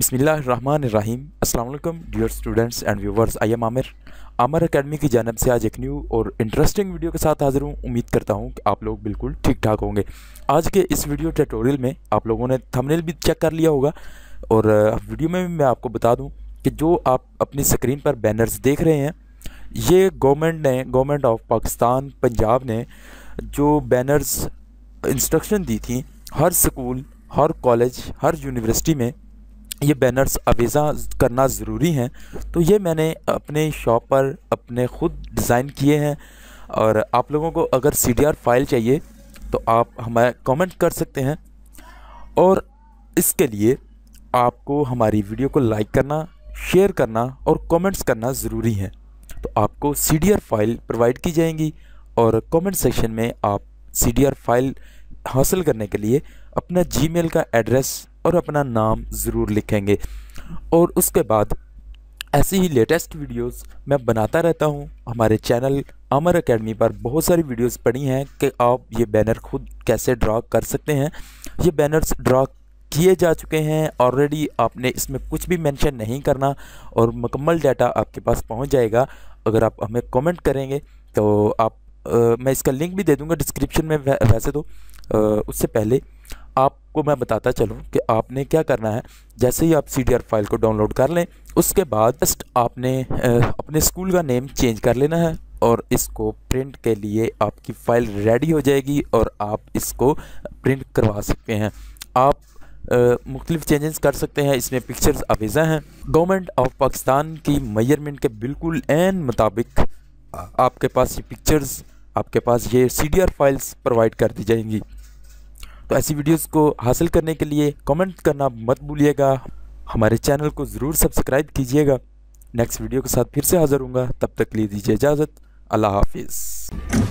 बिस्मिल्लाहिर्रहमानिर्रहीम। अस्सलाम वालेकुम dear students and viewers. I am Aamir academy की जानिब से आज एक न्यू और इंटरेस्टिंग वीडियो के साथ हाजिर हूँ। उम्मीद करता हूँ कि आप लोग बिल्कुल ठीक ठाक होंगे। आज के इस वीडियो ट्यूटोरियल में आप लोगों ने थंबनेल भी चेक कर लिया होगा और वीडियो में भी मैं आपको बता दूँ कि जो आप अपनी स्क्रीन पर बैनर्स देख रहे हैं, ये गवर्नमेंट ऑफ पाकिस्तान पंजाब ने जो बैनर्स इंस्ट्रक्शन दी थी, हर स्कूल, हर कॉलेज, हर यूनिवर्सिटी में ये बैनर्स अवेज़ा करना ज़रूरी हैं। तो ये मैंने अपने शॉप पर अपने ख़ुद डिज़ाइन किए हैं और आप लोगों को अगर CDR फाइल चाहिए तो आप हमें कमेंट कर सकते हैं और इसके लिए आपको हमारी वीडियो को लाइक करना, शेयर करना और कमेंट्स करना ज़रूरी है। तो आपको CDR फाइल प्रोवाइड की जाएंगी और कमेंट सेक्शन में आप CDR फाइल हासिल करने के लिए अपना जीमेल का एड्रेस और अपना नाम ज़रूर लिखेंगे। और उसके बाद ऐसी ही लेटेस्ट वीडियोस मैं बनाता रहता हूं। हमारे चैनल आमिर एकेडमी पर बहुत सारी वीडियोस पड़ी हैं कि आप ये बैनर खुद कैसे ड्रा कर सकते हैं। ये बैनर्स ड्रा किए जा चुके हैं ऑलरेडी, आपने इसमें कुछ भी मेंशन नहीं करना और मुकम्मल डाटा आपके पास पहुंच जाएगा। अगर आप हमें कमेंट करेंगे तो आप मैं इसका लिंक भी दे दूंगा डिस्क्रिप्शन में। वैसे तो उससे पहले आपको मैं बताता चलूँ कि आपने क्या करना है। जैसे ही आप CDR फाइल को डाउनलोड कर लें, उसके बाद जस्ट आपने अपने स्कूल का नेम चेंज कर लेना है और इसको प्रिंट के लिए आपकी फ़ाइल रेडी हो जाएगी और आप इसको प्रिंट करवा सकते हैं। आप मुख्तलिफ चेंजेस कर सकते हैं। इसमें पिक्चर्स अवेज़ा हैं। गवर्नमेंट ऑफ पाकिस्तान की मेजरमेंट के बिल्कुल ऐन मुताबिक आपके पास ये पिक्चर्स, आपके पास ये CDR फाइल्स प्रोवाइड कर दी जाएंगी। तो ऐसी वीडियोस को हासिल करने के लिए कमेंट करना मत भूलिएगा। हमारे चैनल को ज़रूर सब्सक्राइब कीजिएगा। नेक्स्ट वीडियो के साथ फिर से हाज़िर होऊंगा। तब तक के लिए दीजिए इजाज़त। अल्लाह हाफिज़।